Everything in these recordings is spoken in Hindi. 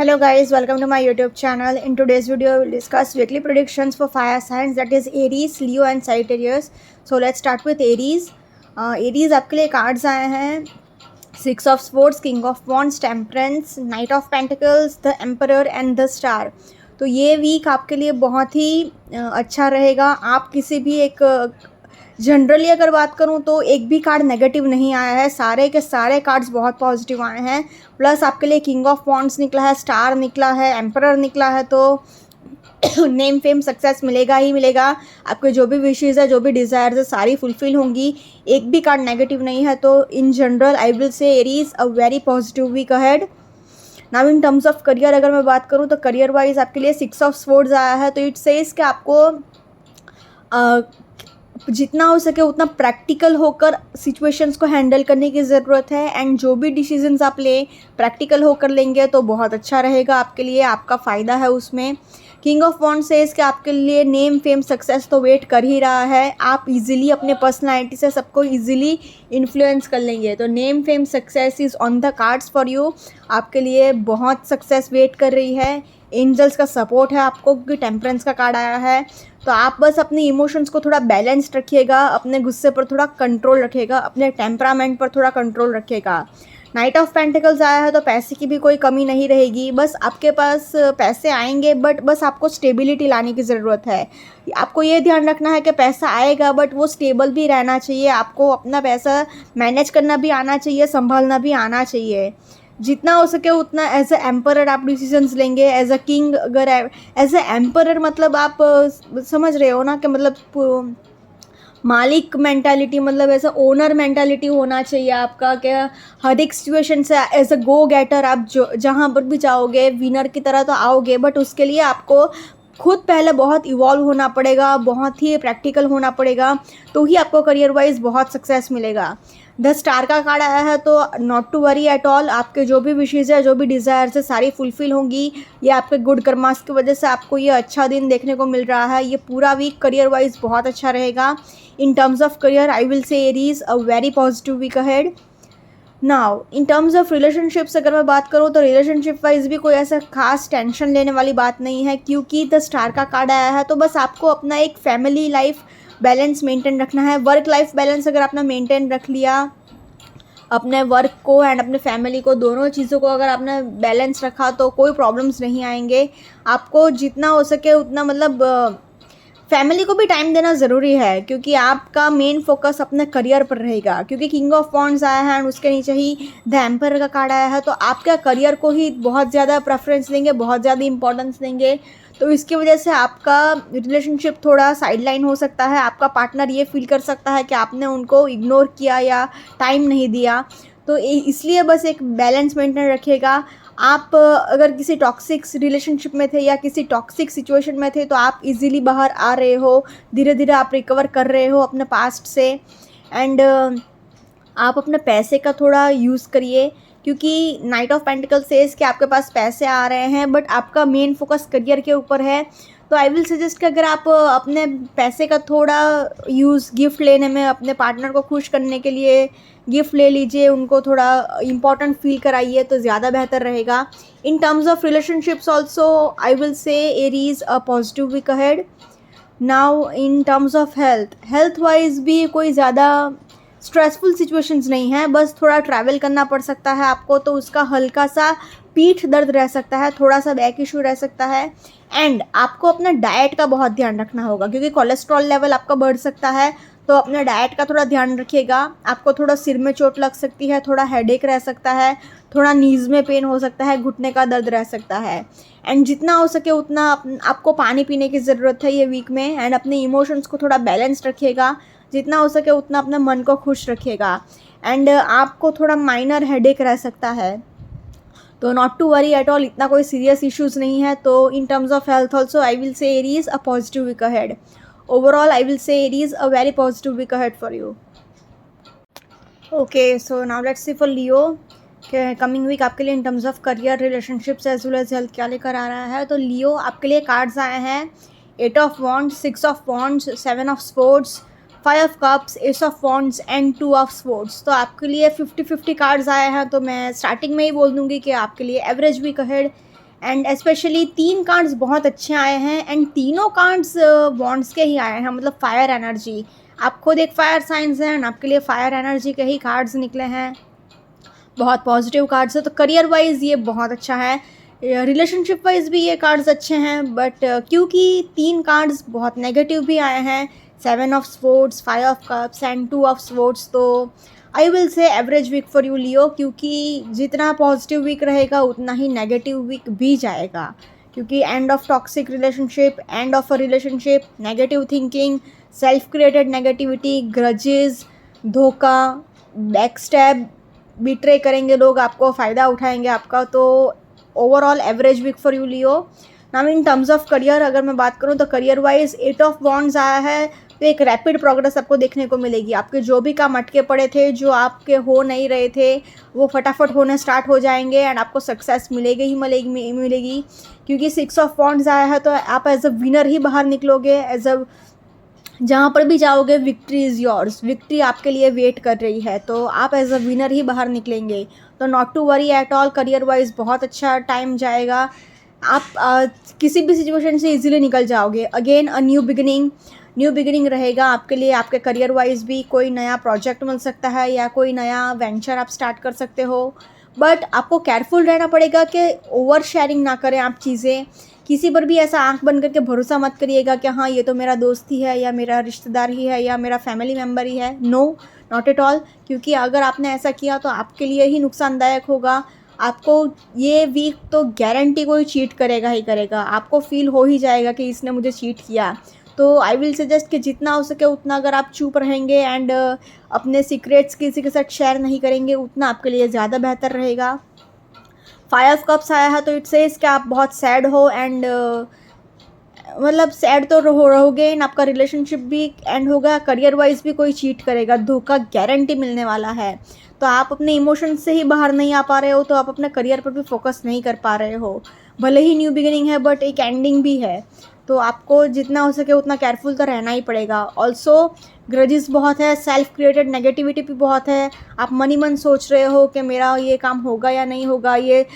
Hello guys, welcome to my YouTube channel. In today's video, we will discuss weekly predictions for fire signs, that is Aries, Leo and Sagittarius. So let's start with Aries. Aries आपके लिए कार्ड्स आए हैं 6 of Swords, King of Wands, Temperance, Knight of Pentacles, the Emperor and the Star. तो ये वीक आपके लिए बहुत ही अच्छा रहेगा. आप किसी भी एक जनरली अगर बात करूं तो एक भी कार्ड नेगेटिव नहीं आया है, सारे के सारे कार्ड्स बहुत पॉजिटिव आए हैं. प्लस आपके लिए किंग ऑफ वॉन्ड्स निकला है, स्टार निकला है, एम्परर निकला है. तो नेम फेम सक्सेस मिलेगा ही मिलेगा. आपके जो भी विशेज़ है, जो भी डिज़ायर्स है, सारी फुलफिल होंगी. एक भी कार्ड नेगेटिव नहीं है. तो in general I will say Aries a very positive week ahead. Now in terms of career अगर मैं बात करूँ तो करियर वाइज आपके लिए 6 ऑफ स्वॉर्ड्स आया है. तो इट सेज कि आपको जितना हो सके उतना प्रैक्टिकल होकर सिचुएशंस को हैंडल करने की ज़रूरत है. एंड जो भी डिसीजंस आप लें प्रैक्टिकल होकर लेंगे तो बहुत अच्छा रहेगा आपके लिए, आपका फ़ायदा है उसमें. किंग ऑफ वॉन्ड्स सेज कि आपके लिए नेम फेम सक्सेस तो वेट कर ही रहा है. आप इजीली अपने पर्सनालिटी से सबको इजीली इन्फ्लुएंस कर लेंगे. तो name fame success is on the cards for you. आपके लिए बहुत सक्सेस वेट कर रही है. एंजल्स का सपोर्ट है आपको क्योंकि टेम्परेंस का कार्ड आया है. तो आप बस अपने इमोशंस को थोड़ा बैलेंस्ड रखिएगा, अपने गुस्से पर थोड़ा कंट्रोल रखिएगा, अपने टेम्परामेंट पर थोड़ा कंट्रोल रखिएगा. नाइट ऑफ पेंटिकल्स आया है तो पैसे की भी कोई कमी नहीं रहेगी. बस आपके पास पैसे आएंगे बट बस आपको स्टेबिलिटी लाने की ज़रूरत है. आपको ये ध्यान रखना है कि पैसा आएगा बट वो स्टेबल भी रहना चाहिए. आपको अपना पैसा मैनेज करना भी आना चाहिए, संभालना भी आना चाहिए. जितना हो सके उतना एज ए एम्परर आप डिसीजंस लेंगे. एज अ किंग अगर एज ए एम्परर मतलब आप समझ रहे हो ना कि मतलब मालिक मेंटालिटी, मतलब ऐसा ओनर मेंटालिटी होना चाहिए आपका. क्या हर एक सिचुएशन से एज अ गो गेटर आप जो जहाँ पर भी जाओगे विनर की तरह तो आओगे. बट उसके लिए आपको खुद पहले बहुत इवॉल्व होना पड़ेगा, बहुत ही प्रैक्टिकल होना पड़ेगा. तो ही आपको करियर वाइज बहुत सक्सेस मिलेगा. द स्टार का कार्ड आया है तो not to worry at all. आपके जो भी विशेज़ है, जो भी डिज़ायर्स है, सारी फुलफिल होंगी. ये आपके गुड कर्मास की वजह से आपको ये अच्छा दिन देखने को मिल रहा है. ये पूरा वीक करियर वाइज बहुत अच्छा रहेगा. In terms of career I will say Aries a very positive week ahead. Now in terms of relationships अगर मैं बात करूँ तो रिलेशनशिप वाइज भी कोई ऐसा खास टेंशन लेने वाली बात नहीं है क्योंकि द स्टार का कार्ड आया है. तो बस आपको अपना एक फैमिली लाइफ बैलेंस मेंटेन रखना है. वर्क लाइफ बैलेंस अगर आपने मेंटेन रख लिया, अपने वर्क को एंड अपने फैमिली को, दोनों चीज़ों को अगर आपने बैलेंस रखा तो कोई प्रॉब्लम्स नहीं आएंगे. आपको जितना हो सके उतना मतलब फैमिली को भी टाइम देना ज़रूरी है क्योंकि आपका मेन फोकस अपने करियर पर रहेगा. क्योंकि किंग ऑफ वॉन्ड्स आया है एंड उसके नीचे ही द एम्परर का कार्ड आया है. तो आपका करियर को ही बहुत ज़्यादा प्रेफरेंस देंगे, बहुत ज़्यादा इंपॉर्टेंस देंगे. तो इसकी वजह से आपका रिलेशनशिप थोड़ा साइडलाइन हो सकता है. आपका पार्टनर ये फील कर सकता है कि आपने उनको इग्नोर किया या टाइम नहीं दिया. तो इसलिए बस एक बैलेंस मेंटेन रखिएगा. आप अगर किसी टॉक्सिक रिलेशनशिप में थे या किसी टॉक्सिक सिचुएशन में थे तो आप इजीली बाहर आ रहे हो. धीरे धीरे आप रिकवर कर रहे हो अपने पास्ट से. एंड आप अपने पैसे का थोड़ा यूज़ करिए क्योंकि नाइट ऑफ पेंटिकल सेज कि आपके पास पैसे आ रहे हैं बट आपका मेन फोकस करियर के ऊपर है. तो आई विल सजेस्ट कि अगर आप अपने पैसे का थोड़ा यूज़ गिफ्ट लेने में, अपने पार्टनर को खुश करने के लिए गिफ्ट ले लीजिए, उनको थोड़ा इम्पॉर्टेंट फील कराइए तो ज़्यादा बेहतर रहेगा. In terms of relationships also I will say Aries a positive week ahead. Now in terms of health wise भी कोई ज़्यादा स्ट्रेसफुल सिचुएशंस नहीं है. बस थोड़ा ट्रैवल करना पड़ सकता है आपको तो उसका हल्का सा पीठ दर्द रह सकता है, थोड़ा सा बैक इशू रह सकता है. एंड आपको अपना डाइट का बहुत ध्यान रखना होगा क्योंकि कोलेस्ट्रॉल लेवल आपका बढ़ सकता है. तो अपने डाइट का थोड़ा ध्यान रखिएगा. आपको थोड़ा सिर में चोट लग सकती है, थोड़ा हेडेक रह सकता है, थोड़ा नीज में पेन हो सकता है, घुटने का दर्द रह सकता है. एंड जितना हो सके उतना आपको पानी पीने की ज़रूरत है ये वीक में. एंड अपने इमोशंस को थोड़ा बैलेंस रखिएगा. जितना हो सके उतना अपने मन को खुश रखिएगा. एंड आपको थोड़ा माइनर हेडेक रह सकता है तो not to worry at all. इतना कोई सीरियस इश्यूज़ नहीं है. तो in terms of health also I will say Aries a positive week ahead. Overall, I will say Aries a very positive week ahead for you. Okay, so now let's see for Leo. Coming week आपके लिए in terms of career, relationships as well as health क्या लेकर आ रहा है. तो लियो आपके लिए कार्ड्स आए हैं 8 of wands, 6 of wands, 7 of sports, 5 of cups, S of wands and 2 of sports. तो आपके लिए 50-50 कार्ड्स आए हैं. तो मैं स्टार्टिंग में ही बोल दूँगी कि आपके लिए average week ahead. And specially 3 cards बहुत अच्छे आए हैं एंड तीनों कार्ड्स बॉन्ड्स के ही आए हैं, मतलब फायर एनर्जी। आप खुद एक फायर साइंस हैं एंड आपके लिए फायर एनर्जी के ही कार्ड्स निकले हैं, बहुत पॉजिटिव कार्ड्स है। तो करियर वाइज ये बहुत अच्छा है, रिलेशनशिप वाइज भी ये कार्ड्स अच्छे हैं, बट क्योंकि 3 कार्ड्स बहुत नेगेटिव भी आए हैं, 7 of swords, 5 of cups and 2 of swords, तो I will say average week for you Leo, क्योंकि जितना पॉजिटिव वीक रहेगा उतना ही नेगेटिव वीक भी जाएगा, क्योंकि end of toxic relationship, end of a relationship, negative thinking, self created negativity, grudges, धोखा, बैक स्टैब, बिट्रे करेंगे लोग आपको, फ़ायदा उठाएंगे आपका। तो overall average week for you Leo. Now in terms of career अगर मैं बात करूँ तो करियर वाइज 8 ऑफ वॉन्ड्स आया है, तो एक रैपिड प्रोग्रेस आपको देखने को मिलेगी। आपके जो भी काम अटके पड़े थे, जो आपके हो नहीं रहे थे, वो फटाफट होने स्टार्ट हो जाएंगे एंड आपको सक्सेस मिलेगी ही मिलेगी, क्योंकि 6 ऑफ वॉन्ड्स आया है, तो आप एज अ विनर ही बाहर निकलोगे। एज अ जहाँ पर भी जाओगे विक्ट्री इज़ योर्स, विक्ट्री आपके लिए वेट कर रही है, तो आप एज अ विनर ही बाहर निकलेंगे। तो not to worry at all, career wise बहुत अच्छा टाइम जाएगा। आप किसी भी सिचुएशन से इजीली निकल जाओगे। अगेन अ न्यू बिगिनिंग रहेगा आपके लिए, आपके करियर वाइज भी कोई नया प्रोजेक्ट मिल सकता है या कोई नया वेंचर आप स्टार्ट कर सकते हो, बट आपको केयरफुल रहना पड़ेगा कि ओवर शेयरिंग ना करें आप चीज़ें। किसी पर भी ऐसा आंख बंद करके भरोसा मत करिएगा कि हाँ ये तो मेरा दोस्त ही है या मेरा रिश्तेदार ही है या मेरा फैमिली मेम्बर ही है। नो, नॉट एट ऑल, क्योंकि अगर आपने ऐसा किया तो आपके लिए ही नुकसानदायक होगा। आपको ये वीक तो गारंटी कोई चीट करेगा ही करेगा, आपको फील हो ही जाएगा कि इसने मुझे चीट किया। तो आई विल सजेस्ट कि जितना हो सके उतना अगर आप चुप रहेंगे एंड अपने सीक्रेट्स किसी के साथ शेयर नहीं करेंगे, उतना आपके लिए ज़्यादा बेहतर रहेगा। 5 ऑफ कप्स आया है, तो इट सेज कि आप बहुत सैड हो एंड मतलब सैड तो रहोगे एंड आपका रिलेशनशिप भी एंड होगा। करियर वाइज भी कोई चीट करेगा, धोखा गारंटी मिलने वाला है। तो आप अपने इमोशंस से ही बाहर नहीं आ पा रहे हो, तो आप अपने करियर पर भी फोकस नहीं कर पा रहे हो। भले ही न्यू बिगिनिंग है बट एक एंडिंग भी है, तो आपको जितना हो सके उतना केयरफुल तो रहना ही पड़ेगा। ऑल्सो ग्रजेस बहुत है, सेल्फ क्रिएटेड नेगेटिविटी भी बहुत है। आप मन ही मन सोच रहे हो कि मेरा ये काम होगा या नहीं होगा, ये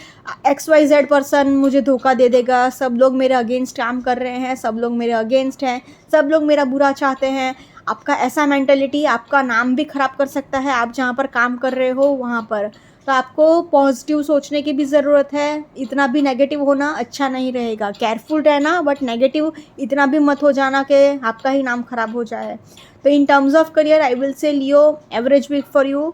XYZ पर्सन मुझे धोखा दे देगा, सब लोग मेरे अगेंस्ट काम कर रहे हैं, सब लोग मेरे अगेंस्ट हैं, सब लोग मेरा बुरा चाहते हैं। आपका ऐसा मेंटलिटी आपका नाम भी ख़राब कर सकता है, आप जहाँ पर काम कर रहे हो वहाँ पर। तो आपको पॉजिटिव सोचने की भी ज़रूरत है, इतना भी नेगेटिव होना अच्छा नहीं रहेगा। केयरफुल रहना बट नेगेटिव इतना भी मत हो जाना कि आपका ही नाम ख़राब हो जाए। तो in terms of career I will say Leo average week for you.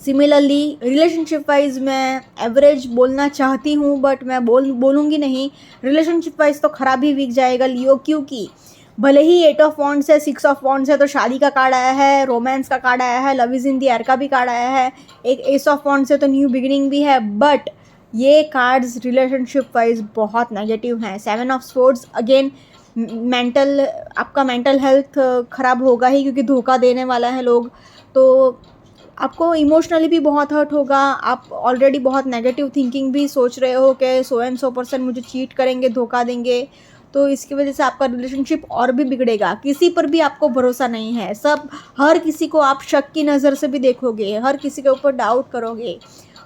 Similarly relationship wise मैं एवरेज बोलना चाहती हूँ बट मैं बोलूँगी नहीं, रिलेशनशिप वाइज तो ख़राब ही वीक जाएगा लियो, क्योंकि भले ही 8 ऑफ वॉन्ड्स है, 6 ऑफ वॉन्ड्स है, तो शादी का कार्ड आया है, रोमांस का कार्ड आया है, love is in the air का भी कार्ड आया है, एक एस ऑफ वॉन्ड्स है तो न्यू बिगिनिंग भी है, बट ये कार्ड्स रिलेशनशिप वाइज बहुत नेगेटिव हैं। 7 ऑफ स्वॉर्ड्स अगेन आपका मेंटल हेल्थ ख़राब होगा ही, क्योंकि धोखा देने वाला है लोग, तो आपको इमोशनली भी बहुत हर्ट होगा। आप ऑलरेडी बहुत नेगेटिव थिंकिंग भी सोच रहे हो कि सो एंड सो पर्सन मुझे चीट करेंगे, धोखा देंगे, तो इसकी वजह से आपका रिलेशनशिप और भी बिगड़ेगा। किसी पर भी आपको भरोसा नहीं है, हर किसी को आप शक की नज़र से भी देखोगे, हर किसी के ऊपर डाउट करोगे,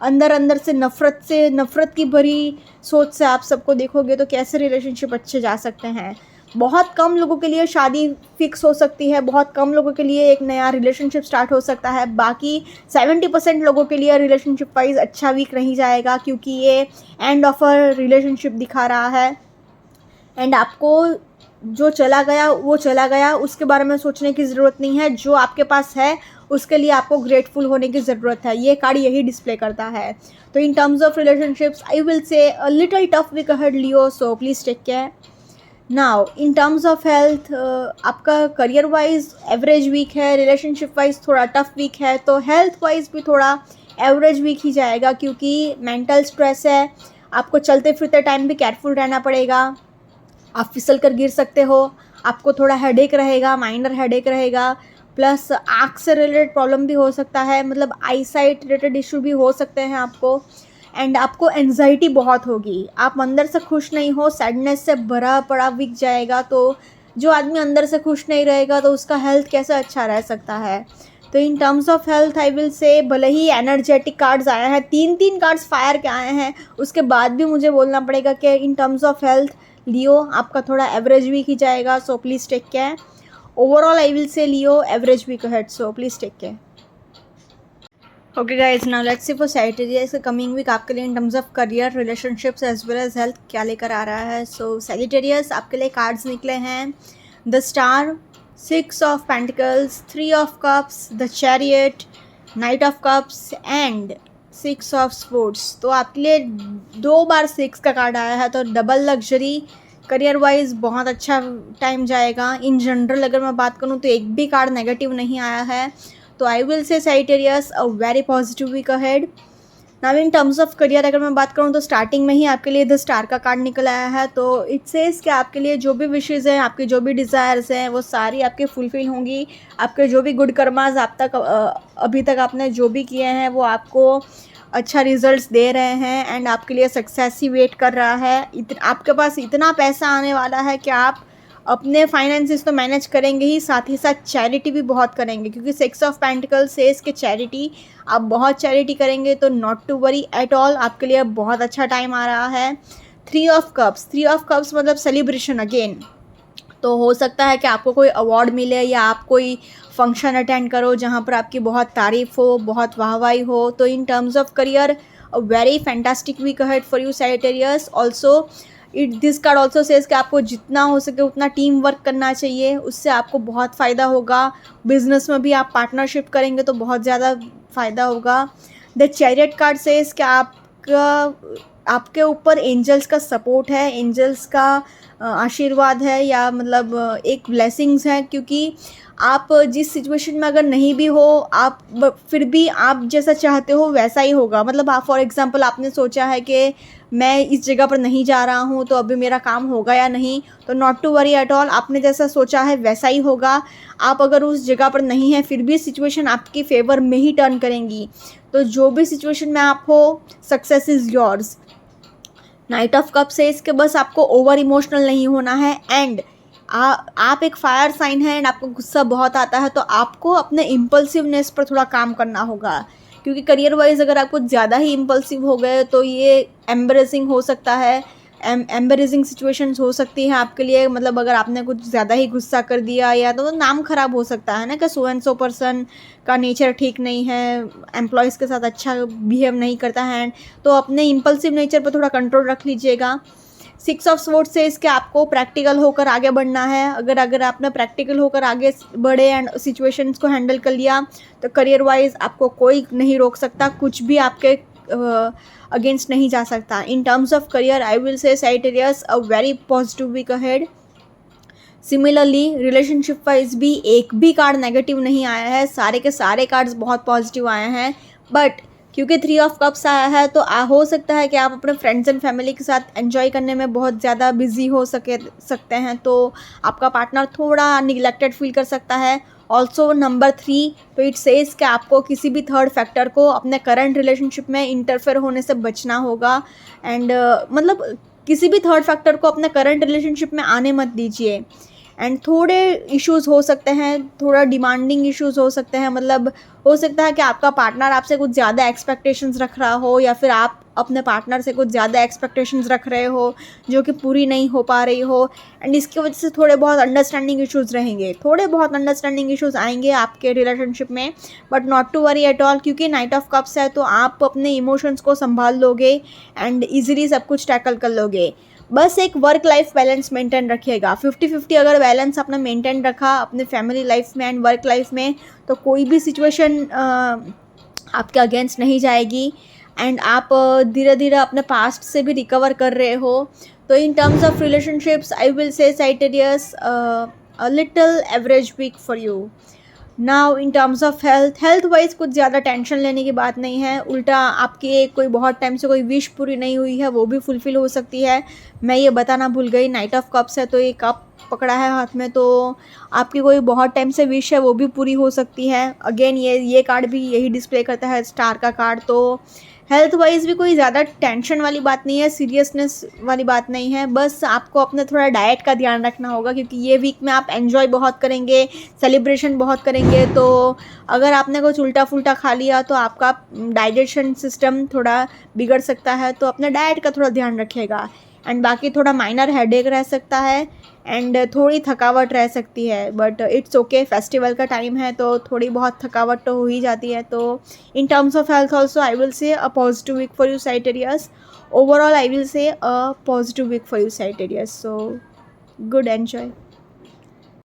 अंदर से नफ़रत की भरी सोच से आप सबको देखोगे, तो कैसे रिलेशनशिप अच्छे जा सकते हैं। बहुत कम लोगों के लिए शादी फिक्स हो सकती है, बहुत कम लोगों के लिए एक नया रिलेशनशिप स्टार्ट हो सकता है, बाकी 70% लोगों के लिए रिलेशनशिप वाइज अच्छा वीक नहीं जाएगा, क्योंकि ये एंड ऑफ अ रिलेशनशिप दिखा रहा है एंड आपको जो चला गया वो चला गया, उसके बारे में सोचने की ज़रूरत नहीं है। जो आपके पास है उसके लिए आपको ग्रेटफुल होने की ज़रूरत है, ये कार्ड यही डिस्प्ले करता है। तो in terms of relationships I will say a little tough week ahead Leo, so please take care. Now in terms of health आपका करियर वाइज एवरेज वीक है, रिलेशनशिप वाइज थोड़ा टफ वीक है, तो हेल्थ वाइज भी थोड़ा एवरेज वीक ही जाएगा, क्योंकि मेंटल स्ट्रेस है, आपको चलते फिरते टाइम भी केयरफुल रहना पड़ेगा, आप फिसल कर गिर सकते हो, आपको थोड़ा हेडेक रहेगा, माइनर हेडेक रहेगा, प्लस आँख से रिलेटेड प्रॉब्लम भी हो सकता है, मतलब आई साइट रिलेटेड इशू भी हो सकते हैं आपको, एंड आपको एंजाइटी बहुत होगी, आप अंदर से खुश नहीं हो, सैडनेस से भरा पड़ा वीक जाएगा। तो जो आदमी अंदर से खुश नहीं रहेगा तो उसका हेल्थ कैसे अच्छा रह सकता है। तो in terms of health I will से भले ही एनर्जेटिक कार्ड्स आए हैं, 3 कार्ड्स फायर के आए हैं, उसके बाद भी मुझे बोलना पड़ेगा कि in terms of health Leo आपका थोड़ा एवरेज वीक ही जाएगा, so please take care. Overall I will say Leo average week ahead, so please take care. Okay guys, now let's see for Sagittarius का कमिंग वीक आपके लिए in terms of career, relationships as well as health क्या लेकर आ रहा है। सो सैजिटेरियस आपके लिए कार्ड्स निकले हैं the star, 6 of pentacles, 3 of cups, the chariot, night of cups and 6 of sports. तो आपके लिए 2 बार 6 का कार्ड आया है, तो डबल लग्जरी, करियर वाइज बहुत अच्छा टाइम जाएगा। इन जनरल अगर मैं बात करूँ तो एक भी कार्ड नेगेटिव नहीं आया है, तो I will say Sagittarius a very positive week ahead. Now in terms of career अगर मैं बात करूँ तो स्टार्टिंग में ही आपके लिए द स्टार का कार्ड निकल आया है, तो इट सेज कि आपके लिए जो भी विशेज़ हैं, आपके जो भी डिज़ायर्स हैं, वो सारी आपके फुलफिल होंगी। आपके जो भी गुड कर्मास आप तक अभी तक आपने जो भी किए हैं वो आपको अच्छा रिजल्ट्स दे रहे हैं एंड आपके लिए सक्सेस ही वेट कर रहा है। आपके पास इतना पैसा आने वाला है कि आप अपने फाइनेंसिस तो मैनेज करेंगे ही, साथ ही साथ चैरिटी भी बहुत करेंगे, क्योंकि 6 ऑफ पेंटिकल सेज के चैरिटी, आप बहुत चैरिटी करेंगे, तो not to worry at all, आपके लिए बहुत अच्छा टाइम आ रहा है। 3 ऑफ कप्स मतलब सेलिब्रेशन अगेन, तो हो सकता है कि आपको कोई अवार्ड मिले या आप कोई फंक्शन अटेंड करो जहाँ पर आपकी बहुत तारीफ़ हो, बहुत वाहवाही हो। तो in terms of career a very fantastic week ahead for you Sagittarius. Also this card also says कि आपको जितना हो सके उतना टीम वर्क करना चाहिए, उससे आपको बहुत फ़ायदा होगा। बिजनेस में भी आप पार्टनरशिप करेंगे तो बहुत ज़्यादा फ़ायदा होगा। द चैरियट कार्ड सेज कि आपके ऊपर एंजल्स का सपोर्ट है, एंजल्स का आशीर्वाद है, या मतलब एक ब्लेसिंग्स है, क्योंकि आप जिस सिचुएशन में अगर नहीं भी हो, आप फिर भी आप जैसा चाहते हो वैसा ही होगा। मतलब आप फॉर एग्जांपल आपने सोचा है कि मैं इस जगह पर नहीं जा रहा हूँ तो अभी मेरा काम होगा या नहीं, तो not to worry at all, आपने जैसा सोचा है वैसा ही होगा। आप अगर उस जगह पर नहीं हैं फिर भी सिचुएशन आपकी फेवर में ही टर्न करेंगी, तो जो भी सिचुएशन में आप हो, success is yours. Night of cup से इसके बस आपको ओवर इमोशनल नहीं होना है, एंड आप एक फायर साइन है एंड आपको गुस्सा बहुत आता है, तो आपको अपने इम्पल्सिवनेस पर थोड़ा काम करना होगा, क्योंकि करियर वाइज अगर आप कुछ ज़्यादा ही इम्पल्सिव हो गए तो ये एम्बरेसिंग हो सकता है, एम्बरेसिंग सिचुएशंस हो सकती है आपके लिए। मतलब अगर आपने कुछ ज़्यादा ही गुस्सा कर दिया या तो नाम ख़राब हो सकता है ना, कि सो एंड सो पर्सन का नेचर ठीक नहीं है, एम्प्लॉयज़ के साथ अच्छा बिहेव नहीं करता है, तो अपने इम्पल्सिव नेचर पर थोड़ा कंट्रोल रख लीजिएगा। 6 ऑफ स्वॉर्ड्स से इसके आपको प्रैक्टिकल होकर आगे बढ़ना है। अगर आपने प्रैक्टिकल होकर आगे बढ़े एंड सिचुएशंस को हैंडल कर लिया तो करियर वाइज आपको कोई नहीं रोक सकता, कुछ भी आपके अगेंस्ट नहीं जा सकता। In terms of career I will say Sagittarius a very positive week ahead. Similarly relationship wise भी एक भी कार्ड नेगेटिव नहीं आया है, सारे के सारे कार्ड्स बहुत पॉजिटिव आए हैं, बट क्योंकि 3 ऑफ कप्स आया है तो हो सकता है कि आप अपने फ्रेंड्स एंड फैमिली के साथ एंजॉय करने में बहुत ज़्यादा बिजी हो सकते हैं, तो आपका पार्टनर थोड़ा निगलेक्टेड फील कर सकता है। ऑल्सो नंबर 3, तो इट सेज कि आपको किसी भी थर्ड फैक्टर को अपने करंट रिलेशनशिप में इंटरफेयर होने से बचना होगा, एंड मतलब किसी भी थर्ड फैक्टर को अपने करंट रिलेशनशिप में आने मत दीजिए। एंड थोड़े इश्यूज़ हो सकते हैं, थोड़ा डिमांडिंग इश्यूज़ हो सकते हैं, मतलब हो सकता है कि आपका पार्टनर आपसे कुछ ज़्यादा एक्सपेक्टेशंस रख रहा हो, या फिर आप अपने पार्टनर से कुछ ज़्यादा एक्सपेक्टेशंस रख रहे हो जो कि पूरी नहीं हो पा रही हो, एंड इसकी वजह से थोड़े बहुत अंडरस्टैंडिंग इश्यूज़ रहेंगे, थोड़े बहुत अंडरस्टैंडिंग इश्यूज़ आएंगे आपके रिलेशनशिप में, but not to worry at all, क्योंकि नाइट ऑफ कप्स है तो आप अपने इमोशंस को संभाल लोगे एंड ईजिली सब कुछ टैकल कर लोगे। बस एक वर्क लाइफ बैलेंस मेंटेन रखिएगा। 50-50 अगर बैलेंस आपने मेंटेन रखा अपने फैमिली लाइफ में एंड वर्क लाइफ में, तो कोई भी सिचुएशन आपके अगेंस्ट नहीं जाएगी, एंड आप धीरे धीरे अपने पास्ट से भी रिकवर कर रहे हो। तो in terms of relationships I will say Sagittarius a little average week for you. Now in terms of health wise कुछ ज़्यादा टेंशन लेने की बात नहीं है, उल्टा आपकी कोई बहुत टाइम से कोई विश पूरी नहीं हुई है वो भी फुलफ़िल हो सकती है। मैं ये बताना भूल गई, नाइट ऑफ कप्स है तो ये कप पकड़ा है हाथ में, तो आपकी कोई बहुत टाइम से विश है वो भी पूरी हो सकती है। अगेन ये कार्ड भी यही डिस्प्ले करता है, स्टार का कार्ड, तो हेल्थ वाइज भी कोई ज़्यादा टेंशन वाली बात नहीं है, सीरियसनेस वाली बात नहीं है, बस आपको अपने थोड़ा डाइट का ध्यान रखना होगा क्योंकि ये वीक में आप एन्जॉय बहुत करेंगे, सेलिब्रेशन बहुत करेंगे, तो अगर आपने कुछ उल्टा-फुल्टा खा लिया तो आपका डाइजेशन सिस्टम थोड़ा बिगड़ सकता है, तो अपने डाइट का थोड़ा ध्यान रखिएगा। एंड बाकी थोड़ा माइनर हेडेक रह सकता है एंड थोड़ी थकावट रह सकती है, बट इट्स ओके, फेस्टिवल का टाइम है तो थोड़ी बहुत थकावट तो हो ही जाती है। तो in terms of health also, I will say a positive week for you Sagittarius. Overall, I will say a positive week for you Sagittarius. So good, enjoy.